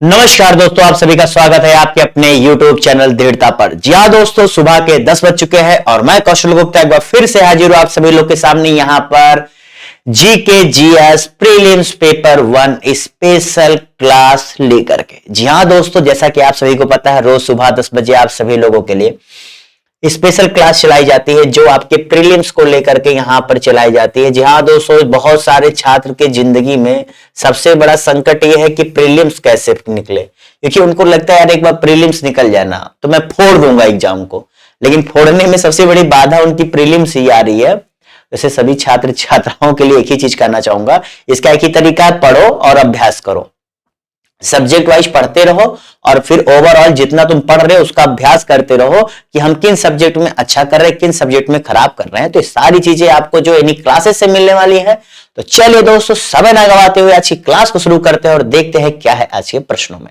नमस्कार दोस्तों, आप सभी का स्वागत है आपके अपने YouTube चैनल दृढ़ता पर। जी हाँ दोस्तों, सुबह के 10 बज चुके हैं और मैं कौशल गुप्ता एक बार फिर से हाजिर हूं आप सभी लोग के सामने यहां पर GK GS prelims paper 1 special class लेकर के। जी हाँ दोस्तों, जैसा कि आप सभी को पता है, रोज सुबह 10 बजे आप सभी लोगों के लिए स्पेशल क्लास चलाई जाती है जो आपके प्रीलिम्स को लेकर के यहां पर चलाई जाती है। जी हाँ दोस्तों, बहुत सारे छात्र के जिंदगी में सबसे बड़ा संकट यह है कि प्रीलिम्स कैसे निकले, क्योंकि उनको लगता है यार एक बार प्रीलिम्स निकल जाना तो मैं फोड़ दूंगा एग्जाम को, लेकिन फोड़ने में सबसे बड़ी बाधा उनकी प्रीलिम्स ही आ रही है। जैसे सभी छात्र छात्राओं के लिए एक ही चीज करना चाहूंगा, इसका एक ही तरीका है, पढ़ो और अभ्यास करो। सब्जेक्ट वाइज पढ़ते रहो और फिर ओवरऑल जितना तुम पढ़ रहे हो उसका अभ्यास करते रहो कि हम किन सब्जेक्ट में अच्छा कर रहे हैं, किन सब्जेक्ट में खराब कर रहे हैं। तो ये सारी चीजें आपको जो इन्हीं क्लासेस से मिलने वाली है। तो चलिए दोस्तों, समय ना गवाते हुए आज की क्लास को शुरू करते हैं और देखते हैं क्या है आज के प्रश्नों में।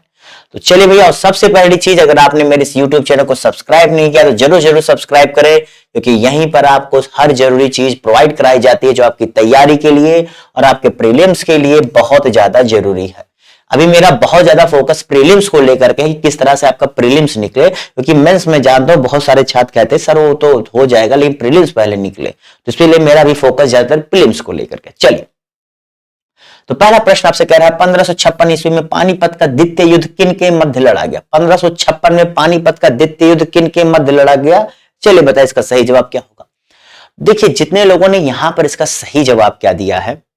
तो चलिए भैया, और सबसे पहली चीज, अगर आपने मेरे इस YouTube चैनल को सब्सक्राइब नहीं किया तो जरूर जरूर सब्सक्राइब करें, क्योंकि यहीं पर आपको हर जरूरी चीज प्रोवाइड कराई जाती है जो आपकी तैयारी के लिए और आपके प्रीलिम्स के लिए बहुत ज्यादा जरूरी है। अभी मेरा बहुत ज्यादा फोकस प्रीलिम्स को लेकर के है कि किस तरह से आपका प्रीलिम्स निकले, क्योंकि मेंस में जानता हूं बहुत सारे छात्र कहते हैं सर वो तो हो जाएगा लेकिन प्रीलिम्स पहले निकले, तो इसलिए मेरा भी फोकस ज्यादातर प्रीलिम्स को लेकर के। चलिए, तो पहला प्रश्न आपसे कह रहा है 1556 ईस्वी में पानीपत का द्वितीय युद्ध किन के मध्य लड़ा गया। 1556 में पानीपत का द्वितीय युद्ध किन के मध्य लड़ा गया, चलिए बताइए इसका सही जवाब क्या होगा। देखिए, जितने लोगों ने यहां पर इसका सही जवाब क्या दिया है,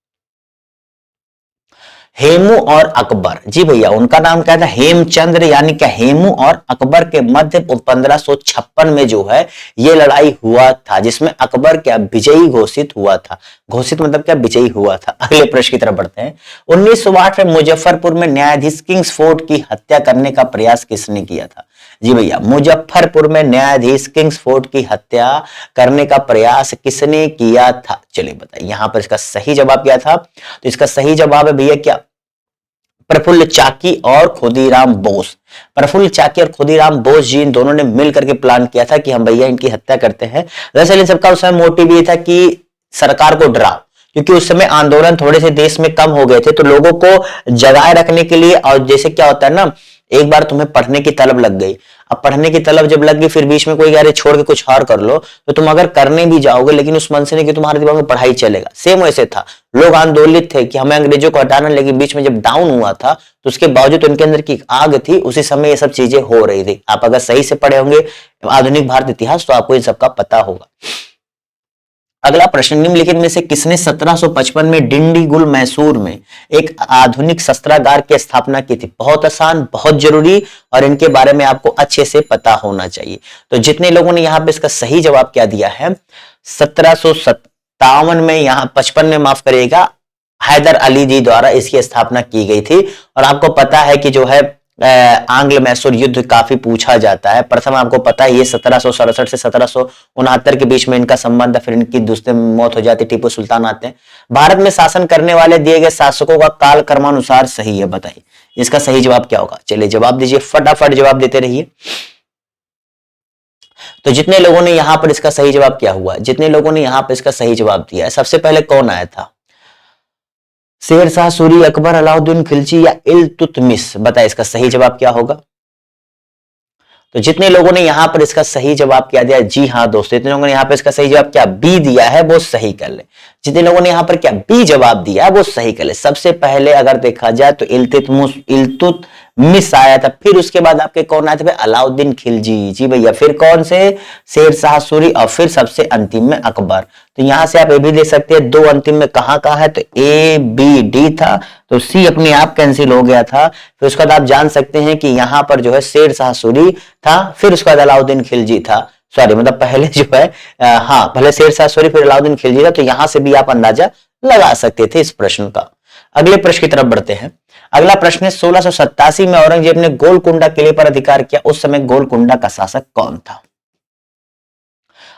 हेमू और अकबर। जी भैया, उनका नाम क्या था, हेमचंद्र, यानी क्या हेमू और अकबर के मध्य 1556 में जो है ये लड़ाई हुआ था, जिसमें अकबर क्या विजयी घोषित हुआ था। घोषित मतलब क्या, विजयी हुआ था। अगले प्रश्न की तरफ बढ़ते हैं। 1908 में मुजफ्फरपुर में न्यायाधीश किंग्सफोर्ड की हत्या करने का प्रयास किसने किया था। जी भैया, मुजफ्फरपुर में न्यायाधीश किंग्सफोर्ड की हत्या करने का प्रयास किसने किया था, चलिए बताइए यहां पर इसका सही जवाब क्या था। तो इसका सही जवाब है भैया क्या, प्रफुल्ल चाकी और खुदीराम बोस। प्रफुल्ल चाकी और खुदीराम बोस जी, इन दोनों ने मिलकर के प्लान किया था कि हम भैया इनकी हत्या करते हैं। दरअसल इन सबका उस समय मोटिव ये था कि सरकार को डराओ, क्योंकि उस समय आंदोलन थोड़े से देश में कम हो गए थे, तो लोगों को जगाए रखने के लिए। और जैसे क्या होता है ना, एक बार तुम्हें पढ़ने की तलब लग गई, अब पढ़ने की तलब जब लग गई फिर बीच में कोई कह रहे छोड़ के कुछ और कर लो, तो तुम अगर करने भी जाओगे लेकिन उस मन से नहीं कि तुम्हारे दिमाग में पढ़ाई चलेगा। सेम वैसे था, लोग आंदोलित थे कि हमें अंग्रेजों को हटाना, लेकिन बीच में जब डाउन हुआ था तो उसके बावजूद उनके अंदर की आग थी, उसी समय ये सब चीजें हो रही थी। आप अगर सही से पढ़े होंगे आधुनिक भारत इतिहास तो आपको इन सबका पता होगा। अगला प्रश्न, निम्नलिखित में से किसने 1755 में डिंडीगुल मैसूर में एक आधुनिक शस्त्रागार की स्थापना की थी। बहुत आसान, बहुत जरूरी, और इनके बारे में आपको अच्छे से पता होना चाहिए। तो जितने लोगों ने यहां पे इसका सही जवाब क्या दिया है, 1757 में, यहां 55 में माफ करिएगा, हैदर अली जी द्वारा इसकी स्थापना की गई थी। और आपको पता है कि जो है आंग्ल मैसूर युद्ध काफी पूछा जाता है। प्रथम आपको पता है ये 1767 से 1769 के बीच में इनका संबंध है, फिर इनकी दूसरे मौत हो जाती, टीपू सुल्तान आते हैं। भारत में शासन करने वाले दिए गए शासकों का काल क्रमानुसार सही है, बताइए इसका सही जवाब क्या होगा। चलिए जवाब दीजिए, फटाफट जवाब देते रहिए। तो जितने लोगों ने यहां पर इसका सही जवाब क्या हुआ, जितने लोगों ने यहां पर इसका सही जवाब दिया है, सबसे पहले कौन आया था, शेर शाह सूरी, अकबर, अलाउद्दीन खिलजी या इल्तुतमिश, बताइए इसका सही जवाब क्या होगा। तो जितने लोगों ने यहां पर इसका सही जवाब क्या दिया, जी हाँ दोस्तों, जितने लोगों ने यहां पर इसका सही जवाब क्या बी दिया है वो सही कर ले। जितने लोगों ने यहां पर क्या बी जवाब दिया है वो सही कर ले। सबसे पहले अगर देखा जाए तो इल्तुतमिश आया था, फिर उसके बाद आपके कौन आए थे भाई, अलाउद्दीन खिलजी। जी भैया, फिर कौन से, शेर शाह सूरी, और फिर सबसे अंतिम में अकबर। तो यहां से आप ये भी देख सकते हैं दो अंतिम में कहां कहां है, तो ए बी डी था, तो सी अपने आप कैंसिल हो गया था। फिर उसके बाद आप जान सकते हैं कि यहां पर जो है शेर शाह सूरी था, फिर उसके बाद अलाउद्दीन खिलजी था। सॉरी, मतलब पहले जो है हाँ, पहले शेर शाह सूरी फिर अलाउद्दीन खिलजी था। तो यहां से भी आप अंदाजा लगा सकते थे इस प्रश्न का। अगले प्रश्न की तरफ बढ़ते हैं। अगला प्रश्न है, 1687 में औरंगजेब ने गोलकुंडा किले पर अधिकार किया, उस समय गोलकुंडा का शासक कौन था।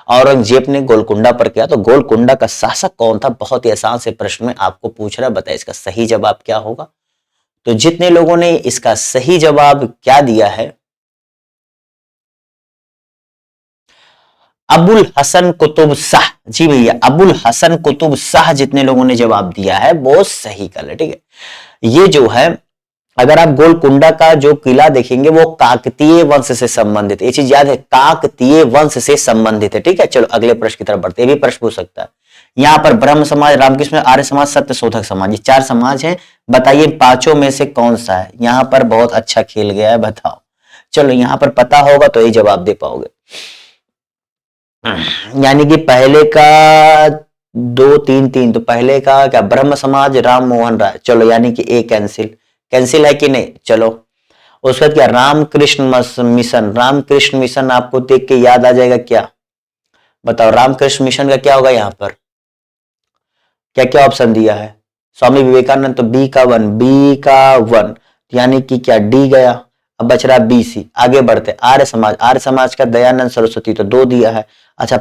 औरंगजेब ने गोलकुंडा पर किया, तो गोलकुंडा का शासक कौन था, बहुत ही आसान से प्रश्न में आपको पूछ रहा है, बताइए इसका सही जवाब क्या होगा। तो जितने लोगों ने इसका सही जवाब क्या दिया है, अबुल हसन कुतुब शाह। जी भैया, अबुल हसन कुतुब शाह जितने लोगों ने जवाब दिया है वो सही कर ले। ठीक है, ये जो है अगर आप गोलकुंडा का जो किला देखेंगे वो काकतीय वंश से संबंधित, ये चीज याद है, काकतीय वंश से संबंधित है। ठीक है, चलो अगले प्रश्न की तरफ बढ़ते हैं, ये भी प्रश्न पूछ सकता है। यहाँ पर ब्रह्म समाज, रामकृष्ण, आर्य समाज, सत्य शोधक समाज, ये 4 समाज है, बताइए पांचों में से कौन सा है। यहाँ पर बहुत अच्छा खेल गया है, बताओ। चलो यहाँ पर पता होगा तो यही जवाब दे पाओगे। यानी कि पहले का 2 3 3, तो पहले का क्या, ब्रह्म समाज, राम मोहन राय, चलो यानी कि ए कैंसिल, कैंसिल है कि नहीं। चलो उसके बाद क्या, रामकृष्ण मिशन, रामकृष्ण मिशन आपको देख के याद आ जाएगा क्या, बताओ रामकृष्ण मिशन का क्या होगा। यहाँ पर क्या क्या ऑप्शन दिया है, स्वामी विवेकानंद, तो बी का 1, बी का 1, यानी कि क्या डी गया, अब बच रहा बी सी। आगे बढ़ते, आर्य समाज, आर्य समाज का दयानंद सरस्वती, तो 2 दिया है। अच्छा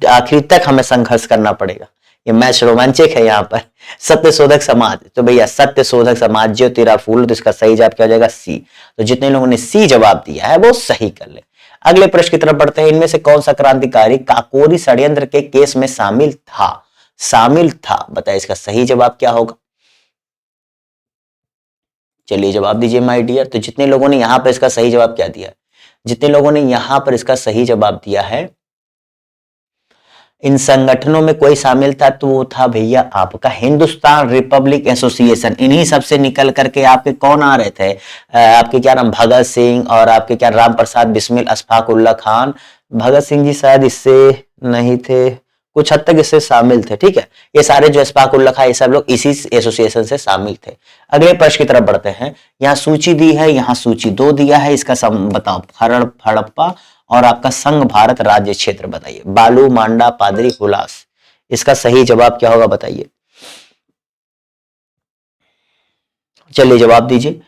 आखिरी तक हमें संघर्ष करना पड़ेगा, ये मैच रोमांचक है। यहाँ पर सत्य शोधक समाज, तो भैया सत्य शोधक समाज ज्योतिराव फूले, तो इसका सही जवाब क्या हो जाएगा, सी। तो जितने लोगों ने सी जवाब दिया है वो सही कर ले। अगले प्रश्न की तरफ बढ़ते हैं, इनमें से कौन सा क्रांतिकारी काकोरी षड्यंत्र के केस में शामिल था, शामिल था, बताइए इसका सही जवाब क्या होगा। चलिए जवाब दीजिए माय डियर। तो जितने लोगों ने यहां पर इसका सही जवाब क्या दिया है, जितने लोगों ने यहां पर इसका सही जवाब दिया है, इन संगठनों में कोई शामिल था तो वो था भैया आपका हिंदुस्तान रिपब्लिक एसोसिएशन। इन्हीं सबसे निकल करके आपके कौन आ रहे थे, आपके क्या नाम, भगत सिंह, और आपके क्या राम प्रसाद बिस्मिल, अशफाक उल्ला खान। भगत सिंह जी शायद इससे नहीं थे, कुछ हद तक इससे शामिल थे। ठीक है, ये सारे जो अशफाक उल्ला खान, ये सब लोग इसी एसोसिएशन से शामिल थे। अगले प्रश्न की तरफ बढ़ते हैं, यहाँ सूची दी है, यहाँ सूची 2 दिया है, इसका बताओ, हड़प्पा और आपका संघ भारत राज्य क्षेत्र, बताइए बालू, मांडा, पादरी, हुलास, इसका सही जवाब क्या होगा बताइए। चलिए जवाब दीजिए,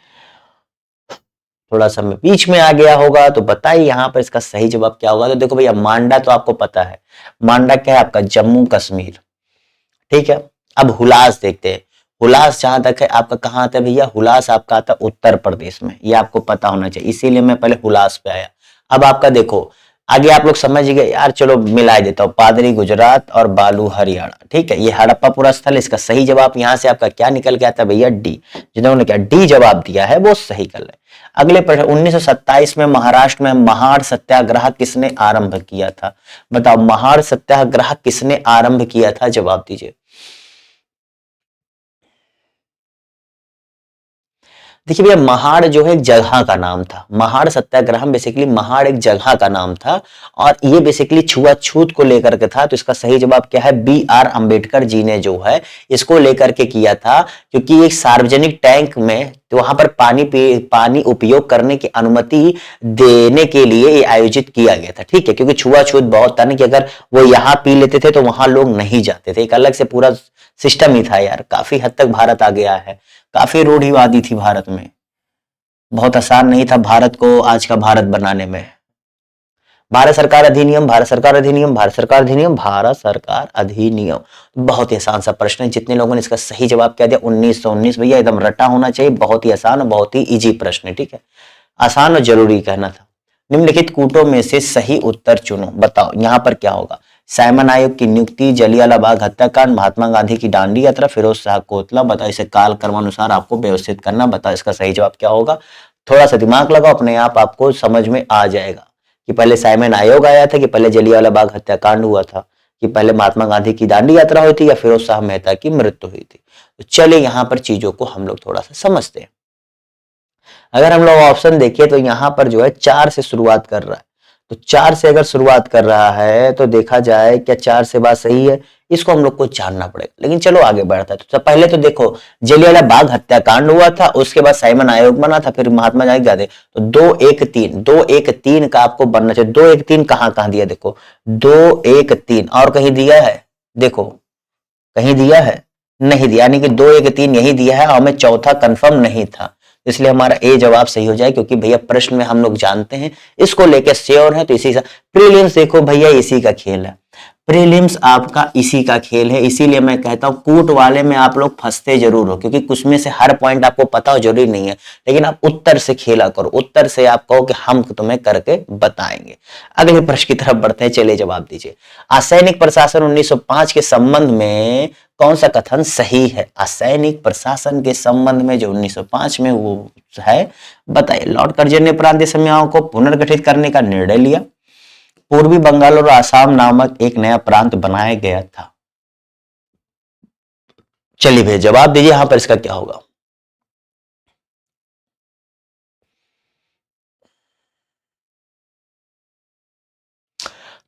थोड़ा सा मैं बीच में आ गया होगा तो बताइए यहाँ पर इसका सही जवाब क्या होगा। तो देखो भैया मांडा तो आपको पता है, मांडा क्या है आपका, जम्मू कश्मीर। ठीक है, अब हुलास देखते हैं, हुलास जहां तक है आपका कहाँ आता है भैया, हुलास आपका आता है उत्तर प्रदेश में, ये आपको पता होना चाहिए, इसीलिए मैं पहले हुलास पे आया। अब आपका देखो आगे आप लोग समझ गए यार, चलो मिला देता हूं, पादरी गुजरात और बालू हरियाणा। ठीक है, ये हड़प्पा स्थल, इसका सही जवाब यहां से आपका क्या निकल के आता है भैया, डी। जिन्होंने क्या डी जवाब दिया है वो सही कर ले। अगले प्रश्न, 1927 में महाराष्ट्र में महाड़ सत्याग्रह किसने आरंभ किया था, बताओ महाड़ सत्याग्रह किसने आरंभ किया था, जवाब दीजिए। देखिए भैया महाड़ जो है एक जगह का नाम था, महाड़ सत्याग्रह बेसिकली महाड़ एक जगह का नाम था, और ये बेसिकली छुआछूत को लेकर के था। तो इसका सही जवाब क्या है, बी आर अंबेडकर जी ने जो है इसको लेकर के किया था, क्योंकि एक सार्वजनिक टैंक में तो वहां पर पानी उपयोग करने की अनुमति देने के लिए ये आयोजित किया गया था। ठीक है, क्योंकि छुआछूत बहुत था ना, कि अगर वो यहाँ पी लेते थे तो वहां लोग नहीं जाते थे, एक अलग से पूरा सिस्टम ही था यार। काफी हद तक भारत आ गया है, काफी रूढ़िवादी थी भारत में, बहुत आसान नहीं था भारत को आज का भारत बनाने में। भारत सरकार अधिनियम, भारत सरकार अधिनियम, भारत सरकार अधिनियम, भारत सरकार अधिनियम, बहुत ही आसान सा प्रश्न है। जितने लोगों ने इसका सही जवाब क्या दिया, 1919, भैया एकदम रटा होना चाहिए, बहुत ही आसान और बहुत ही इजी प्रश्न है। ठीक है, आसान और जरूरी कहना था। निम्नलिखित कूटों में से सही उत्तर चुनो, बताओ यहाँ पर क्या होगा, साइमन आयोग की नियुक्ति, जलियांवाला बाग हत्याकांड, महात्मा गांधी की दांडी यात्रा, फिरोज शाह कोतला, बताओ इसे काल क्रमानुसार आपको व्यवस्थित करना, बताओ इसका सही जवाब क्या होगा। थोड़ा सा दिमाग लगाओ, अपने आप आपको समझ में आ जाएगा कि पहले साइमन आयोग आया था, कि पहले जलियांवाला बाग हत्याकांड हुआ था, कि पहले महात्मा गांधी की दांडी यात्रा हुई थी, या फिरोज शाह मेहता की मृत्यु हुई थी। तो चलिए यहाँ पर चीजों को हम लोग थोड़ा सा समझते हैं। अगर हम लोग ऑप्शन देखिए तो यहाँ पर जो है 4 से शुरुआत कर रहा है, तो 4 से अगर शुरुआत कर रहा है तो देखा जाए क्या 4 से बात सही है, इसको हम लोग को जानना पड़ेगा। लेकिन चलो आगे बढ़ता है, तो पहले तो देखो जलियांवाला बाग हत्याकांड हुआ था, उसके बाद साइमन आयोग बना था, फिर महात्मा गांधी जाते, तो 2-1-3 का आपको बनना चाहिए। 2-1-3 कहाँ कहाँ दिया, देखो 2-1-3 और कहीं दिया है, देखो कहीं दिया है नहीं दिया, यानी कि 2-1-3 यही दिया है, और हमें चौथा कंफर्म नहीं था, इसलिए हमारा ए जवाब सही हो जाए। क्योंकि भैया प्रश्न में हम लोग जानते हैं, इसको लेके श्योर है, तो इसी से प्रीलिम्स देखो भैया इसी का खेल है, प्रीलिम्स आपका इसी का खेल है। इसीलिए मैं कहता हूं कूट वाले में आप लोग फंसते जरूर हो, क्योंकि कुछ में से हर पॉइंट आपको पता हो जरूरी नहीं है, लेकिन आप उत्तर से खेला करो, उत्तर से आप कहो कि हम तुम्हें करके बताएंगे। अगले प्रश्न की तरफ बढ़ते हैं, चलिए जवाब दीजिए। असैनिक प्रशासन 1905 के संबंध में कौन सा कथन सही है असैनिक प्रशासन के संबंध में जो 1905 में वो है, बताइए। लॉर्ड कर्जन ने प्रांतीय समितियों को पुनर्गठित करने का निर्णय लिया। पूर्वी बंगाल और आसाम नामक एक नया प्रांत बनाया गया था। चलिए भैया जवाब दीजिए यहां पर इसका क्या होगा।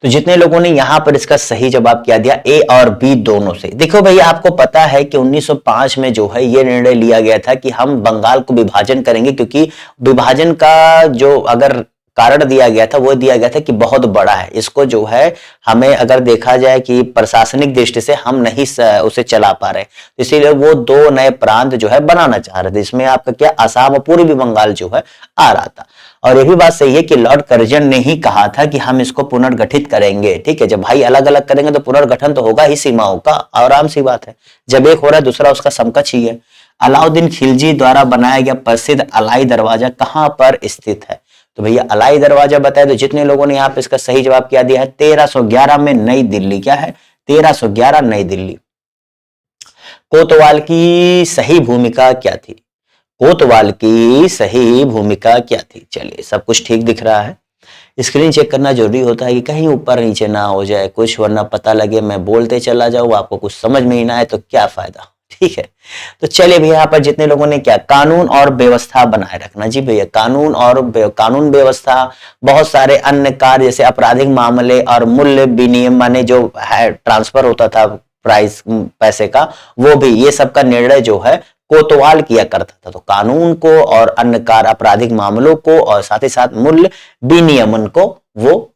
तो जितने लोगों ने यहां पर इसका सही जवाब क्या दिया, ए और बी दोनों से। देखो भैया आपको पता है कि 1905 में जो है ये निर्णय लिया गया था कि हम बंगाल को विभाजन करेंगे, क्योंकि विभाजन का जो अगर कारण दिया गया था वो दिया गया था कि बहुत बड़ा है, इसको जो है हमें अगर देखा जाए कि प्रशासनिक दृष्टि से हम नहीं उसे चला पा रहे, इसीलिए वो दो नए प्रांत जो है बनाना चाह रहे थे। इसमें आपका क्या आसाम और पूर्वी बंगाल जो है आ रहा था। और ये भी बात सही है कि लॉर्ड कर्जन ने ही कहा था कि हम इसको पुनर्गठित करेंगे। ठीक है, जब भाई अलग अलग करेंगे तो पुनर्गठन तो होगा ही सीमाओं का, आराम सी बात है। जब एक हो रहा है दूसरा उसका समकक्ष ही है। अलाउद्दीन खिलजी द्वारा बनाया गया प्रसिद्ध अलाई दरवाजा कहां पर स्थित है? तो भैया अलाई दरवाजा बताए तो जितने लोगों ने यहाँ पे इसका सही जवाब क्या दिया है, 1311 में नई दिल्ली। क्या है? 1311 नई दिल्ली। कोतवाल की सही भूमिका क्या थी? कोतवाल की सही भूमिका क्या थी? चलिए सब कुछ ठीक दिख रहा है। स्क्रीन चेक करना जरूरी होता है कि कहीं ऊपर नीचे ना हो जाए कुछ, वरना पता लगे मैं बोलते चला जाऊं आपको कुछ समझ में ही ना आए तो क्या फायदा। ठीक है, तो चलिए भैया यहाँ पर जितने लोगों ने क्या, कानून और व्यवस्था बनाए रखना। जी भैया कानून और कानून व्यवस्था, बहुत सारे अन्य कार्य जैसे आपराधिक मामले और मूल्य विनिमय माने जो है ट्रांसफर होता था प्राइस पैसे का, वो भी ये सब का निर्णय जो है कोतवाल किया करता था। तो कानून को और अन्य कार्य आपराधिक मामलों को और साथ ही साथ मूल्य विनियमन को वो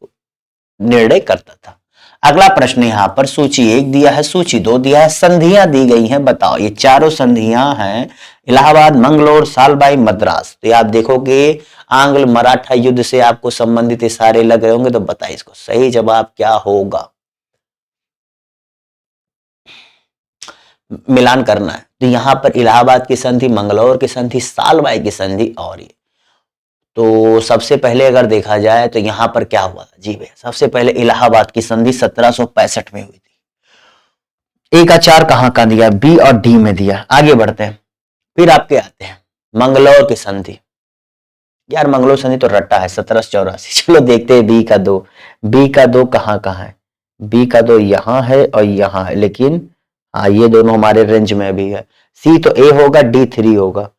निर्णय करता था। अगला प्रश्न यहाँ पर सूची 1 दिया है, सूची 2 दिया है, संधियां दी गई हैं। बताओ ये चारों संधियां हैं इलाहाबाद, मंगलोर, सालबाई, मद्रास। तो आप देखोगे आंग्ल मराठा युद्ध से आपको संबंधित ये सारे लग रहे होंगे, तो बताइए इसको सही जवाब क्या होगा। मिलान करना है तो यहां पर इलाहाबाद की संधि, मंगलौर की संधि, सालबाई की संधि और ये। तो सबसे पहले अगर देखा जाए तो यहां पर क्या हुआ था? जी भैया सबसे पहले इलाहाबाद की संधि 1765 में हुई थी। ए का 4 कहां कहां दिया? बी और डी में दिया। आगे बढ़ते हैं, फिर आपके आते हैं मंगलौर की संधि। यार मंगलौर संधि तो रट्टा है 1784। चलो देखते हैं बी का 2। बी का 2 कहां कहां है? बी का 2 यहां है और यहां है, लेकिन हाँ ये दोनों हमारे रेंज में भी है। सी तो ए होगा, डी 3 होगा।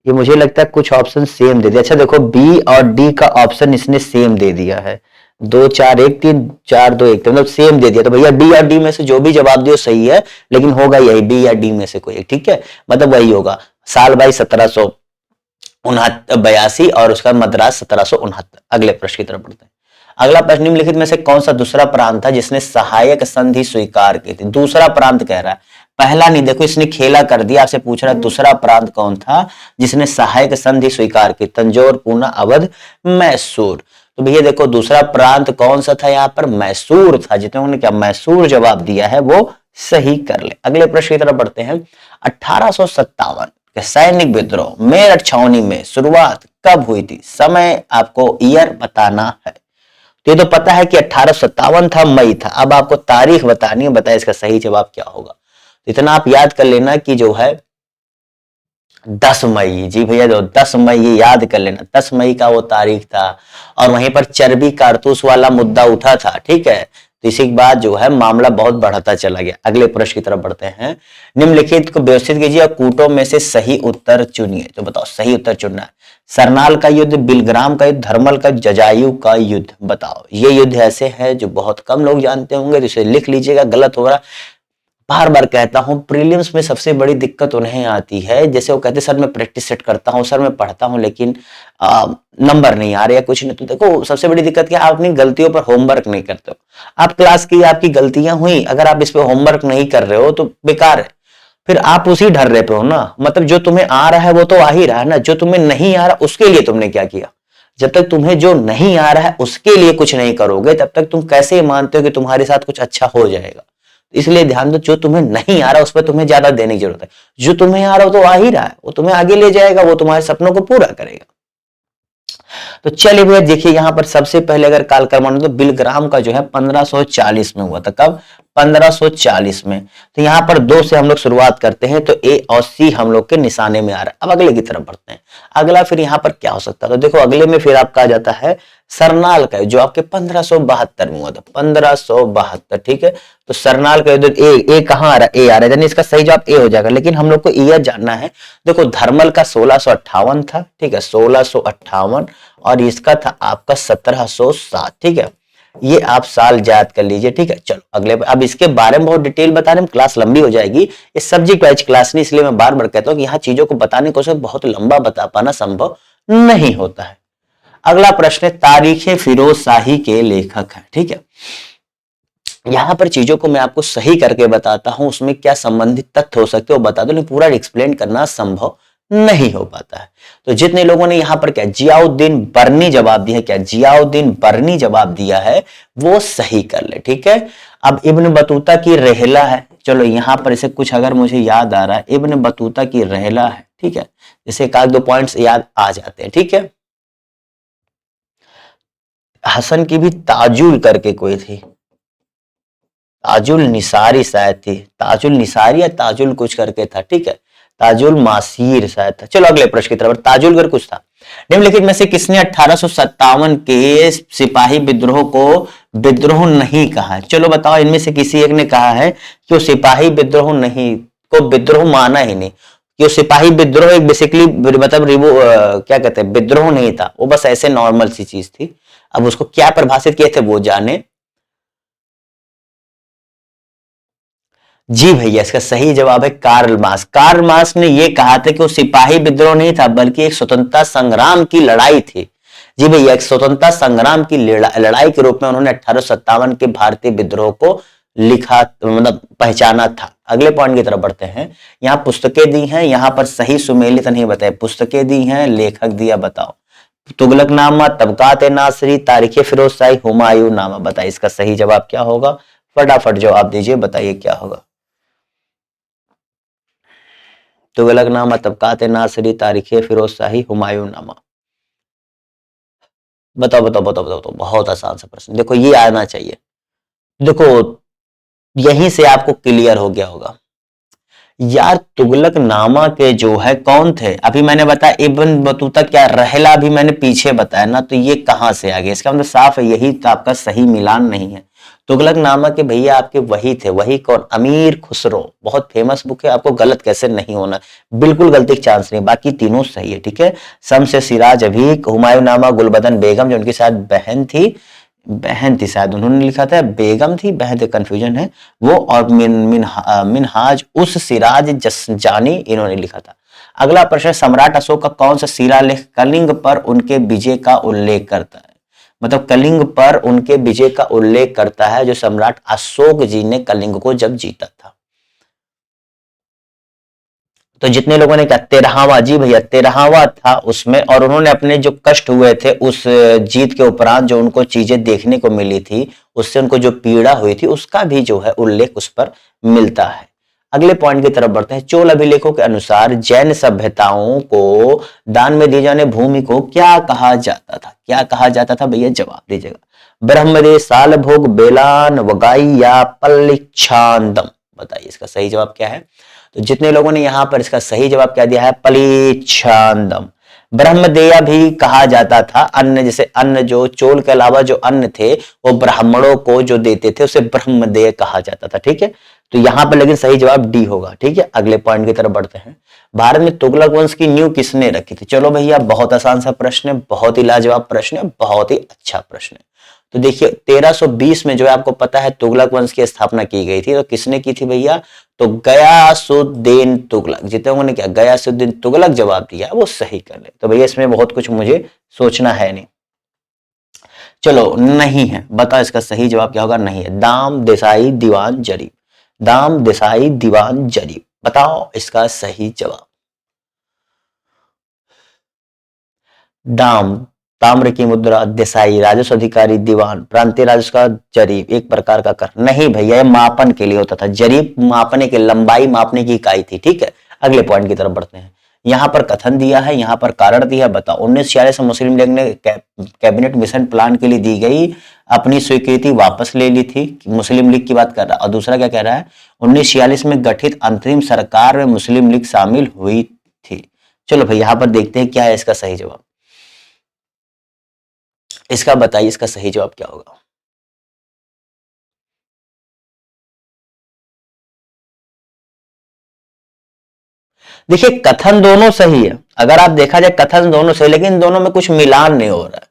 ये मुझे लगता है कुछ ऑप्शन सेम दे दिया। अच्छा देखो बी और डी का ऑप्शन इसने सेम दे दिया है, 2 4 1 3 4 2 1 मतलब सेम दे दिया। तो भैया डी और डी में से जो भी जवाब दियो सही है, लेकिन होगा यही बी या डी में से कोई एक। ठीक है, मतलब वही होगा। साल बाई 1782 और उसका मद्रास 1769। अगले प्रश्न की तरफ बढ़ते हैं। अगला प्रश्न निम्नलिखित में से कौन सा दूसरा प्रांत था जिसने सहायक संधि स्वीकार की थी? दूसरा प्रांत कह रहा है, पहला नहीं। देखो इसने खेला कर दिया, आपसे पूछ रहा है दूसरा प्रांत कौन था जिसने सहायक संधि स्वीकार की? तंजौर, पूना, अवध, मैसूर। तो भैया देखो दूसरा प्रांत कौन सा था यहाँ पर? मैसूर था। जितने ने क्या मैसूर जवाब दिया है वो सही कर ले। अगले प्रश्न की तरफ बढ़ते हैं। 1857 के सैनिक विद्रोह मेरठ छावनी में शुरुआत कब हुई थी? समय आपको ईयर बताना है। तो ये तो पता है कि 1857 था, मई था। अब आपको तारीख बतानी है, बताए इसका सही जवाब क्या होगा। तो इतना आप याद कर लेना कि जो है 10 मई। जी भैया जो 10 मई ये याद कर लेना, 10 मई का वो तारीख था। और वहीं पर चर्बी कारतूस वाला मुद्दा उठा था। ठीक है, तो इसी के बाद जो है मामला बहुत बढ़ता चला गया। अगले प्रश्न की तरफ बढ़ते हैं। निम्नलिखित को व्यवस्थित कीजिए और कूटों में से सही उत्तर चुनिए। तो बताओ सही उत्तर चुनना है। सरनाल का युद्ध, बिलग्राम का युद्ध, धर्मल का, जजायु का युद्ध। बताओ ये युद्ध ऐसे हैं जो बहुत कम लोग जानते होंगे, तो इसे लिख लीजिएगा। गलत हो रहा, बार बार कहता हूं प्रीलिम्स में सबसे बड़ी दिक्कत उन्हें आती है, जैसे वो कहते सर मैं प्रैक्टिस सेट करता हूं, सर मैं पढ़ता हूं, लेकिन नंबर नहीं आ रहे या कुछ नहीं। तो देखो सबसे बड़ी दिक्कत क्या, आप अपनी गलतियों पर होमवर्क नहीं करते हो। आप क्लास की आपकी गलतियां हुई, अगर आप इस पे होमवर्क नहीं कर रहे हो तो बेकार है, फिर आप उसी ढर्रे पे हो ना। मतलब जो तुम्हें आ रहा है वो तो आ ही रहा है ना, जो तुम्हें नहीं आ रहा उसके लिए तुमने क्या किया? जब तक तुम्हें जो नहीं आ रहा है उसके लिए कुछ नहीं करोगे, तब तक तुम कैसे मानते हो कि तुम्हारे साथ कुछ अच्छा हो जाएगा? इसलिए ध्यान दो, जो तुम्हें नहीं आ रहा उस पर तुम्हें ज्यादा देने की जरूरत है। जो तुम्हें आ रहा हो तो आ ही रहा है, वो तुम्हें आगे ले जाएगा, वो तुम्हारे सपनों को पूरा करेगा। तो चलिए भैया देखिए यहाँ पर सबसे पहले अगर कालक्रमण तो बिलग्राम का जो है 1540 में हुआ था। कब? 1540 में। तो यहाँ पर 2 से हम लोग शुरुआत करते हैं, तो ए और सी हम लोग के निशाने में आ रहा है। अब अगले की तरफ बढ़ते हैं। अगला फिर यहाँ पर क्या हो सकता है, तो देखो अगले में फिर आपका आ जाता है सरनाल का, जो आपके 1572 में हुआ था, 1572। ठीक है, तो सरनाल का युद्ध, ए कहाँ आ रहा है? ए आ रहा है, यानी इसका सही जवाब ए हो जाएगा। लेकिन हम लोग को ये जानना है, देखो धर्मल का 1658 था, ठीक है, 1658, और इसका था आपका 1707। ठीक है, ये आप साल याद कर लीजिए। ठीक है, चलो अगले। अब इसके बारे में बहुत डिटेल बताने में क्लास लंबी हो जाएगी, ये सब्जेक्ट वाइज क्लास नहीं, इसलिए मैं बार बार कहता हूं कि यहाँ चीजों को बताने को बहुत लंबा बता पाना संभव नहीं होता है। अगला प्रश्न है, तारीखे फिरोज शाही के लेखक है। ठीक है, यहां पर चीजों को मैं आपको सही करके बताता हूं, उसमें क्या संबंधित तथ्य हो सकते हो बता दो, लेकिन पूरा एक्सप्लेन करना संभव नहीं हो पाता है। तो जितने लोगों ने यहां पर क्या जियाउद्दीन बर्नी जवाब दिया है, क्या जियाउद्दीन बर्नी जवाब दिया है, वो सही कर ले। ठीक है, अब इब्न बतूता की रहला है, चलो यहां पर इसे कुछ अगर मुझे याद आ रहा है, इब्न बतूता की रहला है। ठीक है, जैसे एक आध दो पॉइंट्स याद आ जाते हैं। ठीक है, हसन की भी ताजुल करके कोई थी, ताजुल निसारी शायद थी, ताजुल निसारी या ताजुल कुछ करके था। ठीक है, ताजुल मासीर शायद था। चलो अगले प्रश्न की तरफ, ताजुल कर कुछ था। निम्नलिखित में से किसने 1857 के सिपाही विद्रोह को विद्रोह नहीं कहा है? चलो बताओ, इनमें से किसी एक ने कहा है कि वो सिपाही विद्रोह नहीं, को विद्रोह माना ही नहीं, कि वो सिपाही विद्रोह एक बेसिकली मतलब क्या कहते हैं, विद्रोह नहीं था, वो बस ऐसे नॉर्मल सी चीज थी। अब उसको क्या परिभाषित किए थे वो जाने। जी भैया, इसका सही जवाब है कार्ल मार्क्स। कार्ल मार्क्स ने यह कहा था कि वो सिपाही विद्रोह नहीं था, बल्कि एक स्वतंत्रता संग्राम की लड़ाई थी। जी भैया, एक स्वतंत्रता संग्राम की लड़ाई के रूप में उन्होंने 1857 के भारतीय विद्रोह को लिखा, मतलब पहचाना था। अगले पॉइंट की तरफ बढ़ते हैं। यहाँ पुस्तकें दी हैं, यहाँ पर सही सुमेलित नहीं बताए, पुस्तकें दी हैं, लेखक दिया, बताओ। तुगलकनामा, तबकात नासरी, तारीखे फिरोज शाही, हुमायूं नामा, बताइए इसका सही जवाब क्या होगा? फटाफट जवाब दीजिए, बताइए क्या होगा। तुगलकनामा, तबकात नासरी, तारीखे फिरोज शाही, हुमायूं नामा, बताओ बताओ बताओ बताओ। तो बहुत आसान सा प्रश्न, देखो ये आना चाहिए। देखो यहीं से आपको क्लियर हो गया होगा यार, तुगलकनामा के जो है कौन थे, अभी मैंने बताया इब्न बतूता, क्या रहला भी मैंने पीछे बताया ना, तो ये कहां से आ गया? इसका मतलब साफ है, यही तो आपका सही मिलान नहीं है। तुगलकनामा के भैया आपके वही थे, वही कौन? अमीर खुसरो, बहुत फेमस बुक है, आपको गलत कैसे नहीं होना, बिल्कुल गलती का चांस नहीं, बाकी तीनों सही है। ठीक है, शम्स सिराज अभी, हुमायूं नामा गुलबदन बेगम, जो उनकी शायद बहन थी शायद, उन्होंने लिखा था, बेगम थी, बहन थी, कंफ्यूजन है वो, और मिनहाज उस सिराज जसजानी, इन्होंने लिखा था। अगला प्रश्न, सम्राट अशोक का कौन सा शिलालेख कलिंग पर उनके विजय का उल्लेख करता है? मतलब कलिंग पर उनके विजय का उल्लेख करता है, जो सम्राट अशोक जी ने कलिंग को जब जीता था। तो जितने लोगों ने कहा 13वां, जी भैया 13वां था उसमें, और उन्होंने अपने जो कष्ट हुए थे उस जीत के उपरांत, जो उनको चीजें देखने को मिली थी, उससे उनको जो पीड़ा हुई थी, उसका भी जो है उल्लेख उस पर मिलता है। अगले पॉइंट की तरफ बढ़ते हैं। चोल अभिलेखों के अनुसार जैन सभ्यताओं को दान में दी जाने भूमि को क्या कहा जाता था? क्या कहा जाता था भैया, जवाब दीजिएगा। ब्रह्मदेश, सालभोग, बेलान, वगाई या पलिच्छांदम, बताइए इसका सही जवाब क्या है? तो जितने लोगों ने यहां पर इसका सही जवाब क्या दिया है, पलिच्छांदम। ब्रह्मदेय भी कहा जाता था, अन्न जैसे अन्न जो चोल के अलावा जो अन्न थे वो ब्राह्मणों को जो देते थे उसे ब्रह्मदेय कहा जाता था। ठीक है, तो यहां पर लेकिन सही जवाब डी होगा। ठीक है, अगले पॉइंट की तरफ बढ़ते हैं। भारत में तुगलक वंश की नींव किसने रखी थी? चलो भैया, बहुत आसान सा प्रश्न है, बहुत ही लाजवाब प्रश्न है, बहुत ही अच्छा प्रश्न है। तो देखिए 1320 में जो है आपको पता है तुगलक वंश की स्थापना की गई थी, तो किसने की थी भैया? तो गयासुद्दीन तुगलक। जितने लोगों ने क्या गयासुद्दीन तुगलक जवाब दिया वो सही कर ले। तो भैया इसमें बहुत कुछ मुझे सोचना है नहीं। चलो नहीं है, बताओ इसका सही जवाब क्या होगा? नहीं है, दाम देसाई दीवान जरीब, दाम देसाई दीवान जरीब, बताओ इसका सही जवाब। दाम ताम्र की मुद्रा, देसाई राजस्व अधिकारी, दीवान प्रांतीय राजस्व का, जरीब एक प्रकार का कर। नहीं भैया, ये मापन के लिए होता था, जरीब मापने के, लंबाई मापने की इकाई थी। ठीक है, अगले पॉइंट की तरफ बढ़ते हैं। यहां पर कथन दिया है, यहां पर कारण दिया है। बताओ 1946 में मुस्लिम लीग ने कैबिनेट मिशन प्लान के लिए दी गई अपनी स्वीकृति वापस ले ली थी, मुस्लिम लीग की बात कर रहा है। और दूसरा क्या कह रहा है, 1946 में गठित अंतरिम सरकार में मुस्लिम लीग शामिल हुई थी। चलो भाई यहां पर देखते हैं क्या है इसका सही जवाब। इसका बताइए इसका सही जवाब क्या होगा। देखिए कथन दोनों सही है, अगर आप देखा जाए कथन दोनों सही, लेकिन इन दोनों में कुछ मिलान नहीं हो रहा है।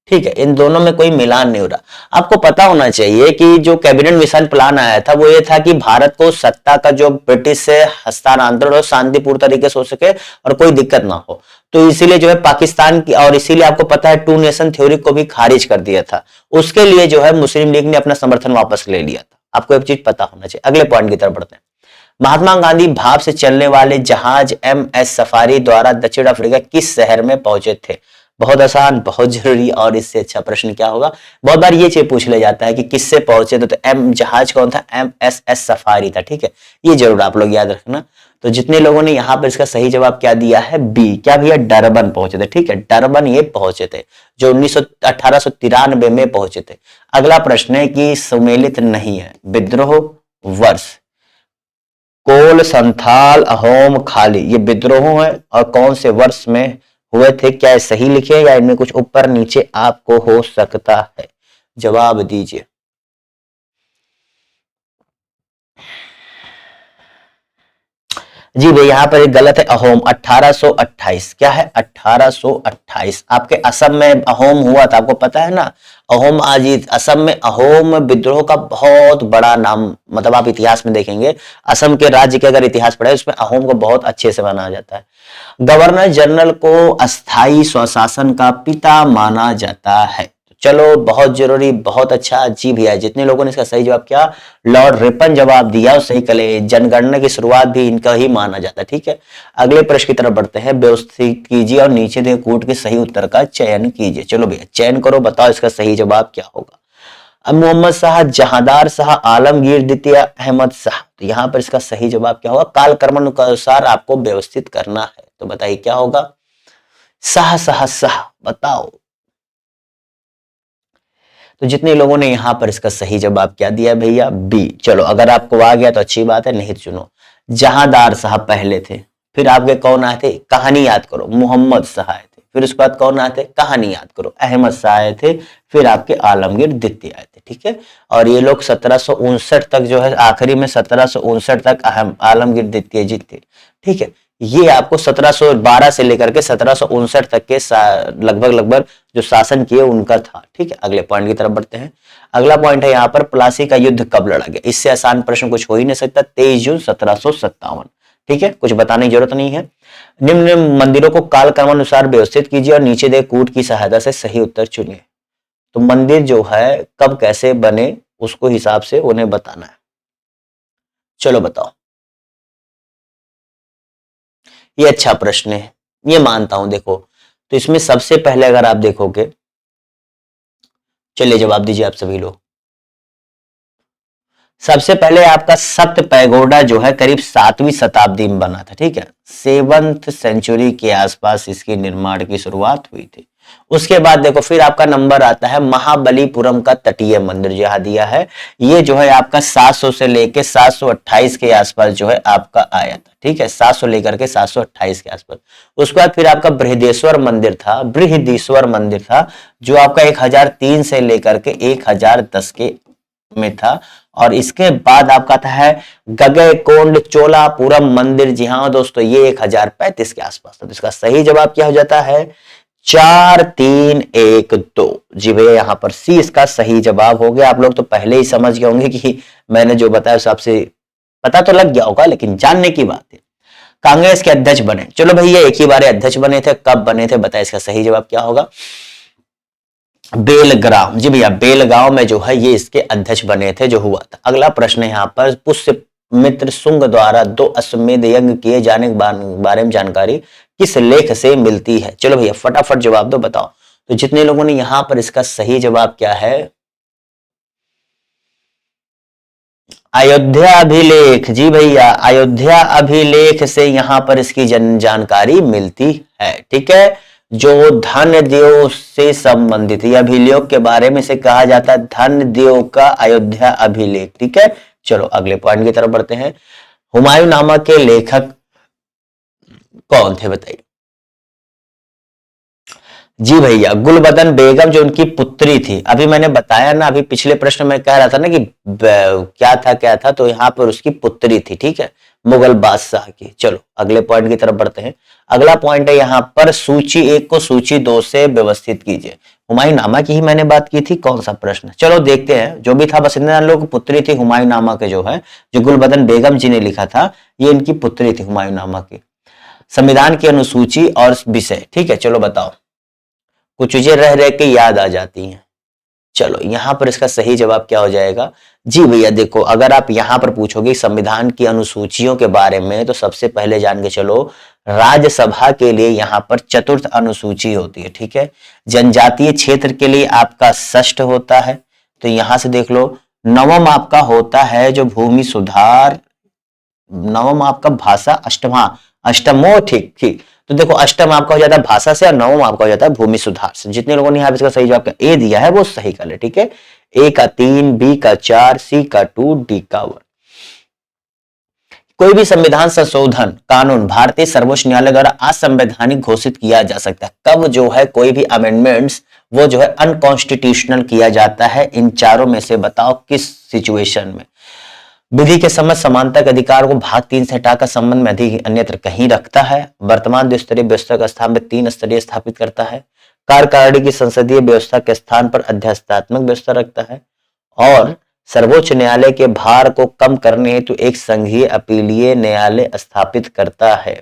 ठीक है, इन दोनों में कोई मिलान नहीं हो रहा। आपको पता होना चाहिए कि जो कैबिनेट मिशन प्लान आया था वो ये था कि भारत को सत्ता का जो ब्रिटिश से हस्तांतरण हो शांतिपूर्ण तरीके से हो सके और कोई दिक्कत ना हो। तो इसीलिए जो है पाकिस्तान की, और इसीलिए आपको पता है टू नेशन थ्योरी को भी खारिज कर दिया था। उसके लिए जो है मुस्लिम लीग ने अपना समर्थन वापस ले लिया था। आपको एक चीज पता होना चाहिए। अगले पॉइंट की तरफ बढ़ते हैं। महात्मा गांधी भाप से चलने वाले जहाज MS सफारी द्वारा दक्षिण अफ्रीका किस शहर में पहुंचे थे। बहुत आसान, बहुत जरूरी, और इससे अच्छा प्रश्न क्या होगा। बहुत बार ये चीज पूछ लिया जाता है कि किससे पहुंचे थे, तो एम जहाज कौन था, MSS सफारी था। ठीक है, ये जरूर आप लोग याद रखना। तो जितने लोगों ने यहां पर इसका सही जवाब क्या दिया है, बी, क्या भैया, डरबन पहुंचे थे। ठीक है, डरबन ये पहुंचे थे, जो 1893 में पहुंचे थे। अगला प्रश्न है कि सुमेलित नहीं है, विद्रोह वर्ष कोल, संथाल, अहोम, खाली, ये विद्रोह है और कौन से वर्ष में हुए थे। क्या सही लिखे या इनमें कुछ ऊपर नीचे आपको हो सकता है, जवाब दीजिए। जी भाई यहां पर एक गलत है, अहोम 1828। क्या है, 1828। आपके असम में अहोम हुआ था, आपको पता है ना। अहोम आज असम में अहोम विद्रोह का बहुत बड़ा नाम, मतलब आप इतिहास में देखेंगे असम के राज्य के अगर इतिहास पढ़े उसमें अहोम को बहुत अच्छे से माना जाता है। गवर्नर जनरल को अस्थाई स्वशासन का पिता माना जाता है। चलो बहुत जरूरी, बहुत अच्छा। जी भैया जितने लोगों ने इसका सही जवाब किया, लॉर्ड रिपन जवाब दिया, सही कले। जनगणना की शुरुआत भी इनका ही माना जाता है। ठीक है, अगले प्रश्न की तरफ बढ़ते हैं। व्यवस्थित कीजिए और नीचे दिए कूट के सही उत्तर का चयन कीजिए। चलो भैया चयन करो, बताओ इसका सही जवाब क्या होगा। अब मोहम्मद शाह, जहांदार शाह, आलमगीर द्वितीय, अहमद शाह। तो यहां पर इसका सही जवाब क्या होगा, काल क्रमानुसार आपको व्यवस्थित करना है। तो बताइए क्या होगा, शाह शाह शाह, बताओ। तो जितने लोगों ने यहां पर इसका सही जवाब क्या दिया भैया, बी। चलो अगर आपको आ गया तो अच्छी बात है, नहीं चुनो। जहांदार साहब पहले थे, फिर आपके कौन आए थे, कहानी याद करो, मोहम्मद शाह आए थे, फिर उसके बाद कौन आए थे, कहानी याद करो, अहमद शाह आए थे, फिर आपके आलमगीर द्वितीय आए थे। ठीक है, और ये लोग 1759 तक जो है, आखिरी में 1759 तक आलमगीर द्वितीय जी थे। ठीक है, ये आपको 1712 से लेकर के 1759 तक के लगभग लगभग जो शासन किए उनका था। ठीक है, अगले पॉइंट की तरफ बढ़ते हैं। अगला पॉइंट है यहाँ पर, प्लासी का युद्ध कब लड़ा गया। इससे आसान प्रश्न कुछ हो ही नहीं सकता, 23 जून 1757। ठीक है, कुछ बताने की जरूरत नहीं है। निम्न मंदिरों को काल क्रमानुसार व्यवस्थित कीजिए और नीचे दे कूट की सहायता से सही उत्तर चुनिए। तो मंदिर जो है कब कैसे बने उसको हिसाब से उन्हें बताना है। चलो बताओ। ये अच्छा प्रश्न है, ये मानता हूं। देखो तो इसमें सबसे पहले अगर आप देखोगे, चलिए जवाब दीजिए आप सभी लोग। सबसे पहले आपका सप्त पैगोडा जो है करीब 7वीं शताब्दी में बना था। ठीक है, 7th सेंचुरी के आसपास इसकी निर्माण की शुरुआत हुई थी। उसके बाद देखो फिर आपका नंबर आता है महाबलीपुरम का तटीय मंदिर, जहां दिया है ये जो है आपका 700 से लेके 728 के आसपास जो है आपका आया था। ठीक है, 700 लेकर के 728 के आसपास। उसके बाद फिर आपका बृहदेश्वर मंदिर था, बृहदीश्वर मंदिर था, जो आपका 1003 से लेकर के 1010 के में था। और इसके बाद आपका था है गगनकोंड चोलापुरम मंदिर। जी हाँ दोस्तों, ये 1035 के आसपास था। तो इसका सही जवाब क्या हो जाता है, 4312। जी भैया यहाँ पर सी इसका सही जवाब हो गया। आप लोग तो पहले ही समझ गए होंगे कि मैंने जो बताया उस आपसे पता तो लग गया होगा, लेकिन जानने की बात है। कांग्रेस के अध्यक्ष बने, चलो भैया एक ही बार अध्यक्ष बने थे, कब बने थे बताए, इसका सही जवाब क्या होगा, बेलग्राम। जी भैया बेलगांव में जो है ये इसके अध्यक्ष बने थे, जो हुआ था। अगला प्रश्न है यहाँ पर, पुष्य मित्र शुंग द्वारा 2 अश्वमेध यज्ञ किए जाने के बारे में जानकारी किस लेख से मिलती है। चलो भैया फटाफट जवाब दो, बताओ। तो जितने लोगों ने यहां पर इसका सही जवाब क्या है, अयोध्या अभिलेख, जी भैया, अयोध्या अभिलेख से यहां पर इसकी जानकारी मिलती है। ठीक है, जो धन देव से संबंधित ये अभिलेख के बारे में से कहा जाता है धन देव का अयोध्या अभिलेख। ठीक है, चलो अगले पॉइंट की तरफ बढ़ते हैं। हुमायूंनामा के लेखक कौन थे बताइए। जी भैया, गुलबदन बेगम जो उनकी पुत्री थी, अभी मैंने बताया ना, अभी पिछले प्रश्न में कह रहा था ना कि क्या था, तो यहां पर उसकी पुत्री थी। ठीक है, मुगल बादशाह की। चलो अगले पॉइंट की तरफ बढ़ते हैं। अगला पॉइंट है यहां पर सूची 1 को सूची 2 से व्यवस्थित कीजिए। हुमायूंनामा की ही मैंने बात की थी, कौन सा प्रश्न, चलो देखते हैं। जो भी था, बस इतने लोग पुत्री थी हुमायूंनामा के, जो है जो गुलबदन बेगम जी ने लिखा था, ये इनकी पुत्री थी हुमायूंनामा की। संविधान की अनुसूची और विषय, ठीक है, चलो बताओ। कुछ चीजें रह रह के याद आ जाती हैं। चलो यहां पर इसका सही जवाब क्या हो जाएगा। जी भैया देखो, अगर आप यहां पर पूछोगे संविधान की अनुसूचियों के बारे में, तो सबसे पहले जान के चलो राज्यसभा के लिए यहां पर चतुर्थ अनुसूची होती है। ठीक है, जनजातीय क्षेत्र के लिए आपका षष्ठ होता है, तो यहां से देख लो। नवम आपका होता है जो भूमि सुधार, नवम आपका भाषा, अष्टमा, अष्टमो, ठीक ठीक। तो देखो अष्टम आपका हो जाता है भाषा से और नवम आपका हो जाता है भूमि सुधार से। जितने लोगों ने यहाँ पे इसका सही जवाब ए दिया है वो सही कर ले। ठीक है, ए का 3, बी का 4, सी का 2, डी का 1। कोई भी संविधान संशोधन कानून भारतीय सर्वोच्च न्यायालय द्वारा असंवैधानिक घोषित किया जा सकता है। कब जो है कोई भी अमेंडमेंट्स वो जो है अनकॉन्स्टिट्यूशनल किया जाता है, इन चारों में से बताओ किस सिचुएशन में। विधि के समझ समानता के अधिकार को भाग 3 से हटाकर संबंध में अधिक अन्यत्र कहीं रखता है। वर्तमान द्विस्तरीय व्यवस्था का स्थान में 3 स्तरीय स्थापित करता है। कार्यकारिणी की संसदीय व्यवस्था के स्थान पर अध्यक्षात्मक व्यवस्था रखता है। और सर्वोच्च न्यायालय के भार को कम करने हेतु एक संघीय अपीलीय न्यायालय स्थापित करता है।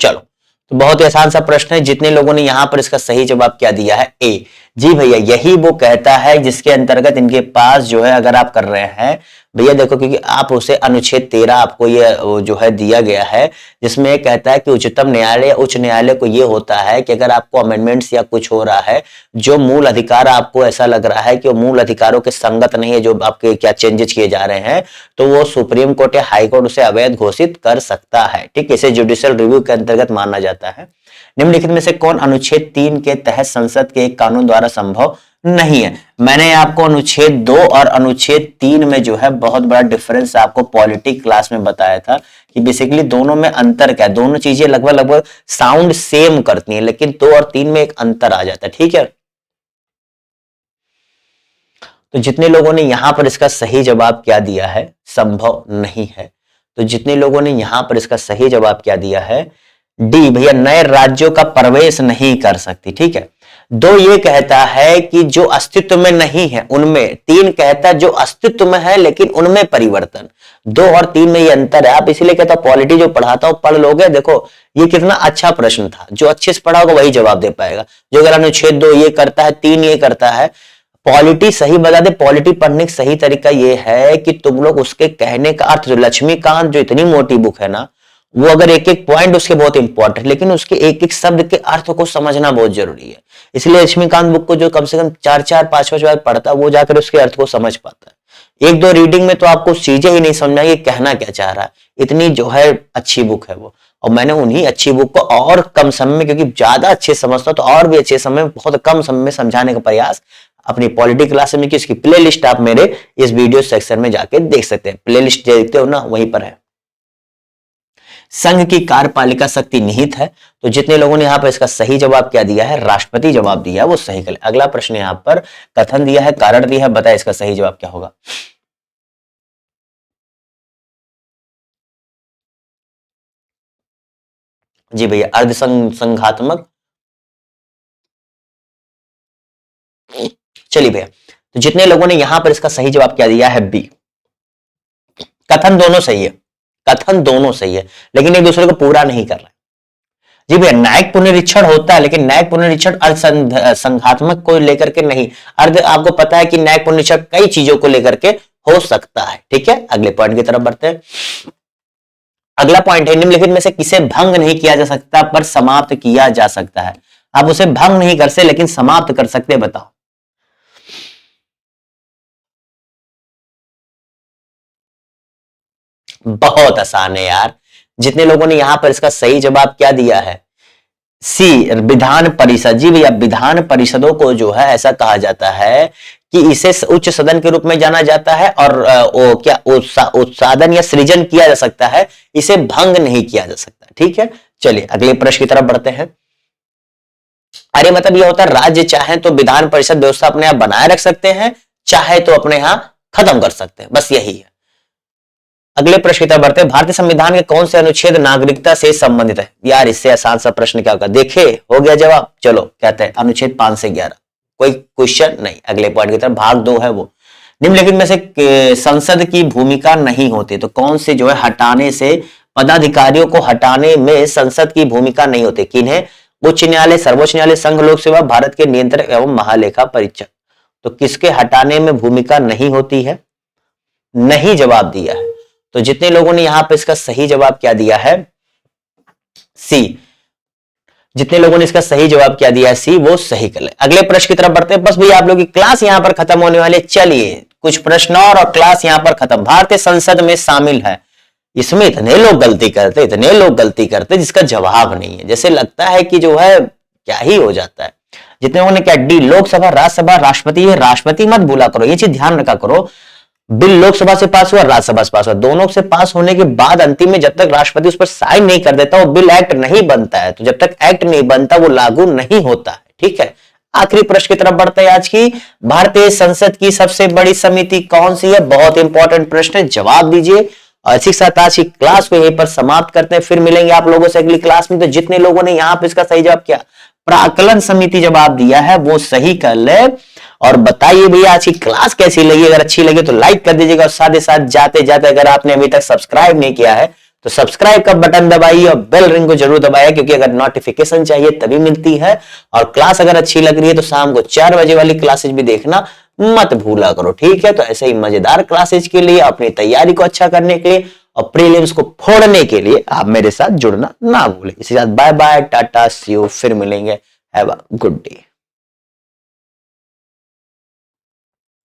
चलो, तो बहुत ही आसान सा प्रश्न है। जितने लोगों ने यहां पर इसका सही जवाब क्या दिया है, ए। जी भैया, यही वो कहता है जिसके अंतर्गत इनके पास जो है, अगर आप कर रहे हैं भैया देखो, क्योंकि आप उसे अनुच्छेद 13 आपको ये जो है दिया गया है, जिसमें कहता है कि उच्चतम न्यायालय, उच्च न्यायालय को ये होता है कि अगर आपको अमेंडमेंट्स या कुछ हो रहा है, जो मूल अधिकार आपको ऐसा लग रहा है कि वो मूल अधिकारों के संगत नहीं है, जो आपके क्या चेंजेस किए जा रहे हैं, तो वो सुप्रीम कोर्ट या हाई कोर्ट उसे अवैध घोषित कर सकता है। ठीक है, इसे जुडिशियल रिव्यू के अंतर्गत माना जाता है। निम्नलिखित में से कौन अनुच्छेद 3 के तहत संसद के एक कानून द्वारा संभव नहीं है। मैंने आपको अनुच्छेद 2 और अनुच्छेद 3 में जो है बहुत बड़ा डिफरेंस आपको पॉलिटी क्लास में बताया था कि बेसिकली दोनों में अंतर क्या है। दोनों चीजें लगभग लगभग साउंड सेम करती हैं, लेकिन 2 और 3 में एक अंतर आ जाता है। ठीक है, तो जितने लोगों ने यहां पर इसका सही जवाब क्या दिया है, संभव नहीं है। तो जितने लोगों ने यहां पर इसका सही जवाब क्या दिया है, डी भैया, नए राज्यों का प्रवेश नहीं कर सकती। ठीक है, 2 ये कहता है कि जो अस्तित्व में नहीं है उनमें, 3 कहता है जो अस्तित्व में है लेकिन उनमें परिवर्तन। 2 और 3 में ये अंतर है। आप इसीलिए कहता हूं पॉलिटी जो पढ़ाता हूं पढ़ लोगे। देखो ये कितना अच्छा प्रश्न था, जो अच्छे से पढ़ा होगा वही जवाब दे पाएगा। जो अगर अनुच्छेद 2 ये करता है, 3 ये करता है, पॉलिटी सही बता दे। पॉलिटी पढ़ने का सही तरीका यह है कि तुम लोग उसके कहने का अर्थ, जो लक्ष्मीकांत जो इतनी मोटी बुक है ना, वो अगर एक एक पॉइंट उसके बहुत इंपॉर्टेंट, लेकिन उसके एक एक शब्द के अर्थ को समझना बहुत जरूरी है। इसलिए लक्ष्मीकांत बुक को जो कम से कम 4-4, 5-5 बार पढ़ता है, वो जाकर उसके अर्थ को समझ पाता है। 1-2 रीडिंग में तो आपको चीजें ही नहीं समझ में, ये कहना क्या चाह रहा है। इतनी जो है अच्छी बुक है वो। और मैंने उन्हीं अच्छी बुक को और कम समय में, क्योंकि ज्यादा अच्छे समझता हूं, तो और भी अच्छे समय में बहुत कम समय में समझाने का प्रयास अपनी पॉलिटी क्लास में की। उसकी प्ले लिस्ट आप मेरे इस वीडियो सेक्शन में जाके देख सकते हैं। प्ले लिस्ट देखते हो ना, वहीं पर है। संघ की कार्यपालिका शक्ति निहित है। तो जितने लोगों ने यहां पर इसका सही जवाब क्या दिया है, राष्ट्रपति जवाब दिया है, वो सही कर। अगला प्रश्न यहां पर कथन दिया है, कारण दिया है, बताए इसका सही जवाब क्या होगा। जी भैया, अर्ध संघात्मक। चलिए भैया, तो जितने लोगों ने यहां पर इसका सही जवाब क्या दिया है, बी। कथन दोनों सही है, कथन दोनों सही है, लेकिन एक दूसरे को पूरा नहीं कर रहा है। जी भैया, न्यायिक पुनरीक्षण होता है, लेकिन न्यायिक पुनरीक्षण अर्ध संघात्मक को लेकर के नहीं। अर्ध आपको पता है कि न्यायिक पुनरीक्षण कई चीजों को लेकर के हो सकता है। ठीक है, अगले पॉइंट की तरफ बढ़ते हैं। अगला पॉइंट है, निम्नलिखित में से किसे भंग नहीं किया जा सकता पर समाप्त किया जा सकता है। आप उसे भंग नहीं कर सकते लेकिन समाप्त कर सकते, बताओ। बहुत आसान है यार, जितने लोगों ने यहां पर इसका सही जवाब क्या दिया है, सी, विधान परिषद। जी भैया, विधान परिषदों को जो है ऐसा कहा जाता है कि इसे उच्च सदन के रूप में जाना जाता है और क्या उत्सादन या सृजन किया जा सकता है, इसे भंग नहीं किया जा सकता। ठीक है, चलिए अगले प्रश्न की तरफ बढ़ते हैं। अरे मतलब यह होता है, राज्य चाहे तो विधान परिषद व्यवस्था अपने आप बनाए रख सकते हैं, चाहे तो अपने यहां खत्म कर सकते हैं, बस यही है। अगले प्रश्न की तरफ बढ़ते हैं। भारतीय संविधान के कौन से अनुच्छेद नागरिकता से संबंधित है? यार इससे आसान सा प्रश्न क्या होगा, देखे हो गया जवाब। चलो कहते हैं अनुच्छेद 5 से 11, कोई क्वेश्चन नहीं। अगले पॉइंट की तरफ, भाग 2 है वो, निम्नलिखित में से संसद की भूमिका नहीं होती, तो कौन से जो है हटाने से, पदाधिकारियों को हटाने में संसद की भूमिका नहीं होती, किन्हें? उच्च न्यायालय, सर्वोच्च न्यायालय, संघ लोक सेवा, भारत के नियंत्रक एवं महालेखा परीक्षक। तो किसके हटाने में भूमिका नहीं होती है? नहीं जवाब दिया है। तो जितने लोगों ने यहां पर इसका सही जवाब क्या दिया है, सी, जितने लोगों ने इसका सही जवाब क्या दिया है, सी, वो सही कर ले। अगले प्रश्न की तरफ बढ़ते हैं। बस भैया आप लोग की क्लास यहां पर खत्म होने वाले, चलिए कुछ प्रश्न और क्लास यहां पर खत्म। भारतीय संसद में शामिल है, इसमें इतने लोग गलती करते, इतने लोग गलती करते जिसका जवाब नहीं है, जैसे लगता है कि जो है क्या ही हो जाता है। जितने लोगों ने क्या, डी, लोकसभा, राज्यसभा, राष्ट्रपति। ये राष्ट्रपति मत भूला करो, ये चीज ध्यान रखा करो। बिल लोकसभा से पास हुआ, राज्यसभा से पास हुआ, दोनों से पास होने के बाद अंतिम में जब तक राष्ट्रपति उस पर साइन नहीं कर देता वो बिल एक्ट नहीं बनता है। तो जब तक एक्ट नहीं बनता वो लागू नहीं होता है। ठीक है, आखिरी प्रश्न की तरफ बढ़ते हैं आज की। भारतीय संसद की सबसे बड़ी समिति कौन सी है? बहुत इंपॉर्टेंट प्रश्न है, जवाब दीजिए। और इसी के साथ आज की क्लास को यहीं पर समाप्त करते हैं, फिर मिलेंगे आप लोगों से अगली क्लास में। तो जितने लोगों ने यहां पर इसका सही जवाब किया, प्राकलन समिति जवाब दिया है, वो सही कर ले। और बताइए भैया आज की क्लास कैसी लगी, अगर अच्छी लगी तो लाइक कर दीजिएगा, और साथ ही साथ जाते जाते अगर आपने अभी तक सब्सक्राइब नहीं किया है तो सब्सक्राइब का बटन दबाइए और बेल रिंग को जरूर दबाइए, क्योंकि अगर नोटिफिकेशन चाहिए तभी मिलती है। और क्लास अगर अच्छी लग रही है तो शाम को 4 बजे वाली क्लासेज भी देखना मत भूला करो। ठीक है, तो ऐसे ही मजेदार क्लासेज के लिए, अपनी तैयारी को अच्छा करने के लिए और प्रीलिम्स को फोड़ने के लिए आप मेरे साथ जुड़ना ना भूलें। इसी के साथ bye bye, tata, see you, फिर मिलेंगे। Have a good day.